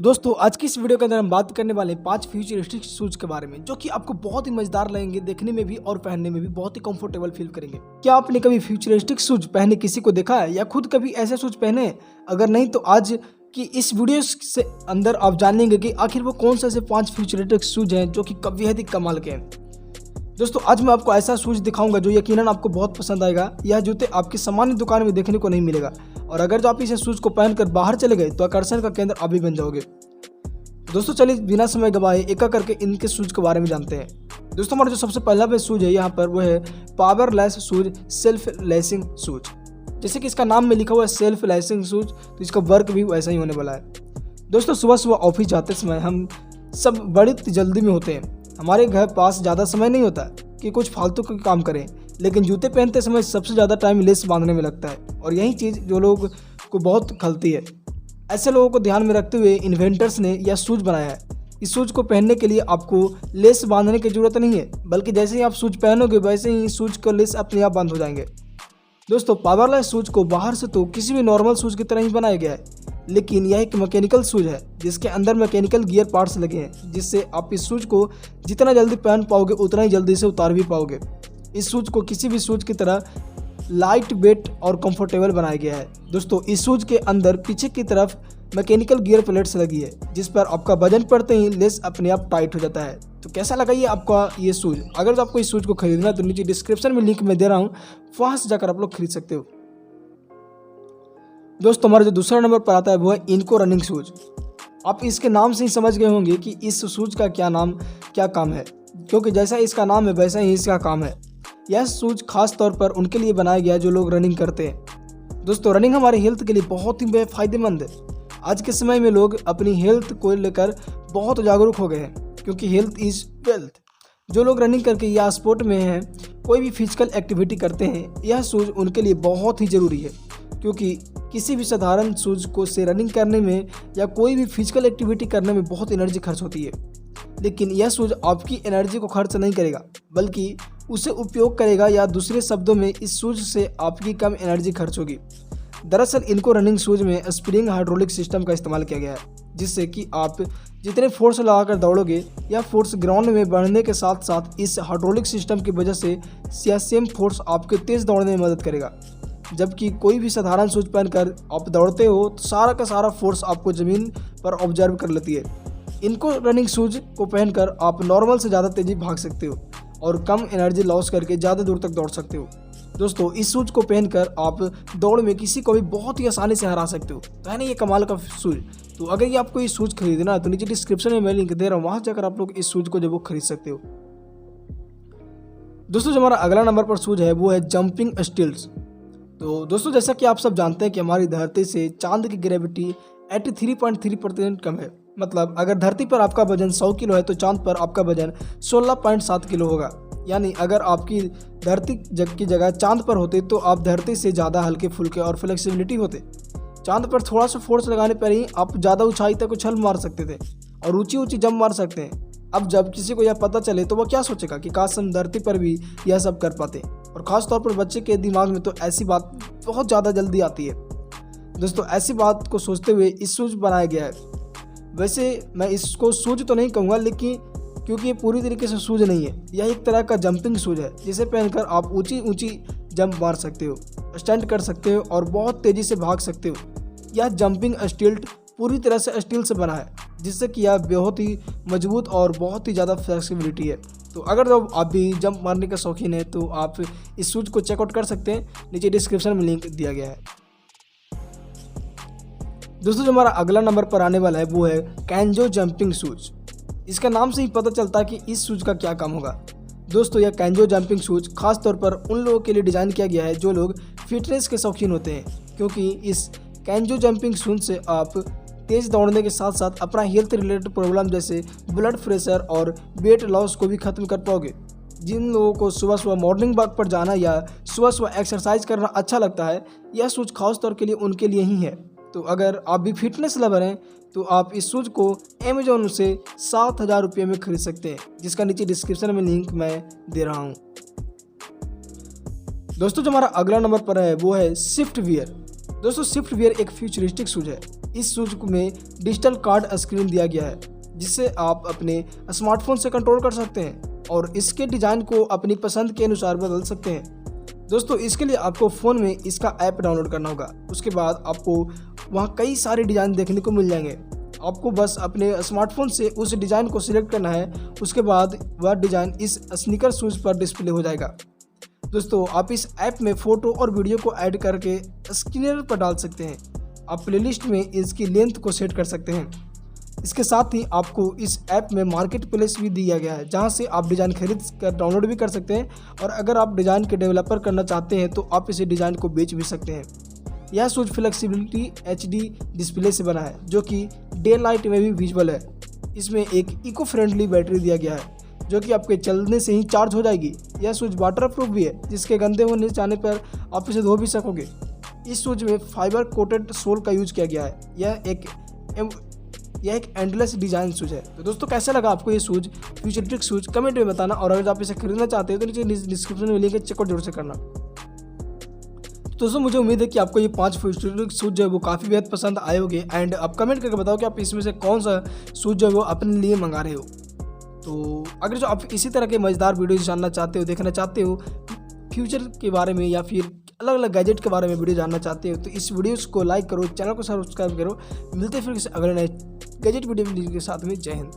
दोस्तों आज की इस वीडियो के अंदर हम बात करने वाले हैं 5 फ्यूचरिस्टिक शूज के बारे में जो कि आपको बहुत ही मजेदार लगेंगे देखने में भी और पहनने में भी बहुत ही कंफर्टेबल फील करेंगे। क्या आपने कभी फ्यूचरिस्टिक शूज पहने किसी को देखा है या खुद कभी ऐसे शूज पहने हैं? अगर नहीं तो आज की इस वीडियो से अंदर आप जानेंगे कि आखिर वो कौन से ऐसे 5 फ्यूचरिस्टिक शूज हैं जो कि बेहद ही कमाल के हैं। दोस्तों आज मैं आपको ऐसा शूज दिखाऊंगा जो यकीनन आपको बहुत पसंद आएगा। यह जूते आपकी सामान्य दुकान में देखने को नहीं मिलेगा और अगर जो आप इसे शूज को पहनकर बाहर चले गए तो आकर्षण का केंद्र आप भी बन जाओगे। दोस्तों चलिए बिना समय गवाए एक एक करके इनके शूज के बारे में जानते हैं। दोस्तों हमारा जो सबसे पहला शूज है यहाँ पर वो है power less shoes self lacing shoes. जैसे कि इसका नाम में लिखा हुआ है सेल्फ लेसिंग शूज, तो इसका वर्क भी वैसा ही होने वाला है। दोस्तों सुबह सुबह ऑफिस जाते समय हम सब बड़ी जल्दी में होते हैं। हमारे घर पास ज़्यादा समय नहीं होता कि कुछ फालतू के काम करें, लेकिन जूते पहनते समय सबसे ज़्यादा टाइम लेस बांधने में लगता है और यही चीज़ जो लोग को बहुत खलती है। ऐसे लोगों को ध्यान में रखते हुए इन्वेंटर्स ने यह शूज बनाया है। इस शूज को पहनने के लिए आपको लेस बांधने की जरूरत नहीं है, बल्कि जैसे ही आप शूज पहनोगे वैसे ही शूज का लेस अपने आप बंद हो जाएंगे। दोस्तों पावरलेस शूज को बाहर से तो किसी भी नॉर्मल शूज की तरह ही बनाया गया है, लेकिन यह एक मैकेनिकल शूज है जिसके अंदर मैकेनिकल गियर पार्ट्स लगे हैं, जिससे आप इस शूज को जितना जल्दी पहन पाओगे उतना ही जल्दी से उतार भी पाओगे। इस शूज को किसी भी शूज की तरह लाइट वेट और कंफर्टेबल बनाया गया है। दोस्तों इस शूज के अंदर पीछे की तरफ मैकेनिकल गियर प्लेट्स लगी है जिस पर आपका वजन पड़ते ही लेस अपने आप टाइट हो जाता है। तो कैसा लगा ये आपका ये शूज? अगर तो आपको इस शूज को खरीदना है तो नीचे डिस्क्रिप्शन में लिंक मैं दे रहा हूँ, वहां से जाकर आप लोग खरीद सकते हो। दोस्तों हमारा जो दूसरा नंबर पर आता है वो है इनको रनिंग शूज। आप इसके नाम से ही समझ गए होंगे कि इस शूज का क्या काम है, क्योंकि जैसा इसका नाम है वैसा ही इसका काम है। यह शूज खास तौर पर उनके लिए बनाया गया है जो लोग रनिंग करते हैं। दोस्तों रनिंग हमारे हेल्थ के लिए बहुत ही फायदेमंद है। आज के समय में लोग अपनी हेल्थ को लेकर बहुत जागरूक हो गए हैं, क्योंकि हेल्थ इज वेल्थ। जो लोग रनिंग करके या स्पोर्ट में हैं, कोई भी फिजिकल एक्टिविटी करते हैं, यह शूज उनके लिए बहुत ही ज़रूरी है, क्योंकि किसी भी साधारण शूज को से रनिंग करने में या कोई भी फिजिकल एक्टिविटी करने में बहुत एनर्जी खर्च होती है, लेकिन यह शूज आपकी एनर्जी को खर्च नहीं करेगा बल्कि उसे उपयोग करेगा, या दूसरे शब्दों में इस शूज से आपकी कम एनर्जी खर्च होगी। दरअसल इनको रनिंग शूज में स्प्रिंग हाइड्रोलिक सिस्टम का इस्तेमाल किया गया है, जिससे कि आप जितने फोर्स लगाकर दौड़ोगे या फोर्स ग्राउंड में बढ़ने के साथ साथ इस हाइड्रोलिक सिस्टम की वजह से यह सेम फोर्स आपके तेज दौड़ने में मदद करेगा। जबकि कोई भी साधारण शूज पहनकर आप दौड़ते हो तो सारा का सारा फोर्स आपको ज़मीन पर ऑब्जर्व कर लेती है। इनको रनिंग शूज को पहनकर आप नॉर्मल से ज़्यादा तेज़ी भाग सकते हो और कम एनर्जी लॉस करके ज़्यादा दूर तक दौड़ सकते हो। दोस्तों इस शूज को पहनकर आप दौड़ में किसी को भी बहुत ही आसानी से हरा सकते हो। तो है ना ये कमाल का शूज। तो अगर ये आपको ये शूज खरीदना है तो नीचे डिस्क्रिप्शन में मैं लिंक दे रहा हूँ, वहाँ जाकर आप लोग इस शूज को जो वो खरीद सकते हो। दोस्तों जो हमारा अगला नंबर पर शूज है वो है जंपिंग स्टिल्स। तो दोस्तों जैसा कि आप सब जानते हैं कि हमारी धरती से चांद की ग्रेविटी 83.3% कम है। मतलब अगर धरती पर आपका वजन 100 किलो है तो चांद पर आपका वजन 16.7 किलो होगा। यानी अगर आपकी धरती की जगह चांद पर होते तो आप धरती से ज़्यादा हल्के फुल्के और फ्लेक्सिबिलिटी होते। चांद पर थोड़ा सा फोर्स लगाने पर ही आप ज़्यादा ऊंचाई तक उछल मार सकते थे और ऊंची ऊंची जंप मार सकते हैं। अब जब किसी को यह पता चले तो वह क्या सोचेगा कि काश हम धरती पर भी यह सब कर पाते। और ख़ास तौर पर बच्चे के दिमाग में तो ऐसी बात बहुत ज़्यादा जल्दी आती है। दोस्तों ऐसी बात को सोचते हुए इस शूज बनाया गया है। वैसे मैं इसको शूज तो नहीं कहूँगा, लेकिन क्योंकि ये पूरी तरीके से शूज नहीं है, यह एक तरह का जंपिंग शूज है जिसे पहनकर आप ऊंची ऊंची जंप मार सकते हो, स्टंट कर सकते हो और बहुत तेज़ी से भाग सकते हो। यह जंपिंग स्टिल्ट पूरी तरह से स्टील से बना है, जिससे कि यह बहुत ही मजबूत और बहुत ही ज़्यादा फ्लेक्सिबिलिटी है। तो अगर जब आप भी जंप मारने के शौकीन हैं तो आप इस शूज को चेकआउट कर सकते हैं, नीचे डिस्क्रिप्शन में लिंक दिया गया है। दोस्तों जो हमारा अगला नंबर पर आने वाला है वो है कैंजो जंपिंग शूज। इसका नाम से ही पता चलता है कि इस शूज का क्या काम होगा। दोस्तों यह कैंजो जंपिंग शूज खास तौर पर उन लोगों के लिए डिज़ाइन किया गया है जो लोग फिटनेस के शौकीन होते हैं, क्योंकि इस कैंजो जंपिंग शूज से आप तेज़ दौड़ने के साथ साथ अपना हेल्थ रिलेटेड प्रॉब्लम जैसे ब्लड प्रेशर और वेट लॉस को भी खत्म कर पाओगे। जिन लोगों को सुबह सुबह मॉर्निंग वॉक पर जाना या सुबह सुबह एक्सरसाइज करना अच्छा लगता है, यह शूज खास तौर के लिए उनके लिए ही है। तो अगर आप भी फिटनेस लवर हैं तो आप इस शूज को अमेजोन से 7,000 रुपये में खरीद सकते हैं, जिसका नीचे डिस्क्रिप्शन में लिंक मैं दे रहा हूँ। दोस्तों जो हमारा अगला नंबर पर है वो है स्विफ्ट वियर। दोस्तों स्विफ्ट वियर एक फ्यूचरिस्टिक शूज है। इस शूज में डिजिटल कार्ड स्क्रीन दिया गया है जिससे आप अपने स्मार्टफोन से कंट्रोल कर सकते हैं और इसके डिज़ाइन को अपनी पसंद के अनुसार बदल सकते हैं। दोस्तों इसके लिए आपको फ़ोन में इसका ऐप डाउनलोड करना होगा। उसके बाद आपको वहाँ कई सारे डिज़ाइन देखने को मिल जाएंगे। आपको बस अपने स्मार्टफोन से उस डिज़ाइन को सिलेक्ट करना है। उसके बाद वह डिज़ाइन इस स्नीकर शूज़ पर डिस्प्ले हो जाएगा। दोस्तों आप इस ऐप में फ़ोटो और वीडियो को ऐड करके स्कैनर पर डाल सकते हैं। आप प्लेलिस्ट में इसकी लेंथ को सेट कर सकते हैं। इसके साथ ही आपको इस ऐप में मार्केट प्लेस भी दिया गया है जहां से आप डिज़ाइन खरीद कर डाउनलोड भी कर सकते हैं और अगर आप डिज़ाइन के डेवलपर करना चाहते हैं तो आप इसे डिज़ाइन को बेच भी सकते हैं। यह शूज फ्लेक्सिबिलिटी HD डिस्प्ले से बना है जो कि डे लाइट में भी विजुअल है। इसमें एक इको फ्रेंडली बैटरी दिया गया है जो कि आपके चलने से ही चार्ज हो जाएगी। यह शूज वाटरप्रूफ भी है जिसके गंदे होने जाने पर आप इसे धो भी सकोगे। इस शूज में फाइबर कोटेड सोल का यूज किया गया है। यह एक एंडलेस डिजाइन शूज है। तो दोस्तों कैसा लगा आपको ये शूज, फ्यूचरिस्टिक शूज, कमेंट में बताना। और अगर आप इसे खरीदना चाहते हो तो नीचे डिस्क्रिप्शन में लिंक है, चेकआउट जरूर से करना। दोस्तों मुझे उम्मीद है कि आपको ये 5 फ्यूचरिस्टिक शूज जो है वो काफ़ी बेहद पसंद आए होंगे एंड आप कमेंट करके बताओ कि आप इसमें से कौन सा शूज जो है वो अपने लिए मंगा रहे हो। तो अगर जो आप इसी तरह के मज़ेदार वीडियो जानना चाहते हो, देखना चाहते हो, फ्यूचर के बारे में या फिर अलग अलग गैजेट के बारे में वीडियो जानना चाहते हो तो इस वीडियोस को लाइक करो, चैनल को सब्सक्राइब करो। मिलते फिर अगले नए गैजेट वीडियो के साथ में। जय हिंद।